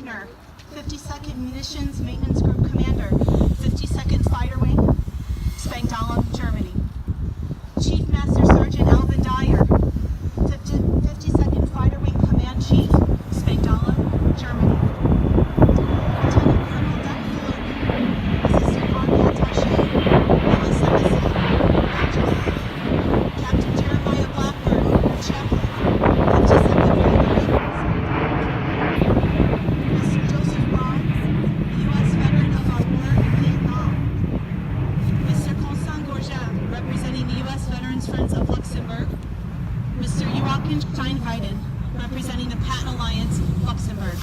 Wagner, 52nd Munitions Maintenance Group Commander, 52nd Fighter Wing, Spangdahlem, Germany. Chief Master Sergeant Alvin Dyer, 52nd Fighter Wing Command Chief, Spangdahlem, Germany. Lieutenant Colonel Doug Floyd, Assistant Army Attaché, U.S. Embassy, Belgium. Captain Jeremiah Blackburn, Chaplain, 52nd Fighter Wing. Mr. Joseph Braun, U.S. veteran of our war in Vietnam. Mr. Constant Gorgin, representing the U.S. Veterans Friends of Luxembourg. Mr. Joachim Steinheiden, representing the Patent Alliance, Luxembourg.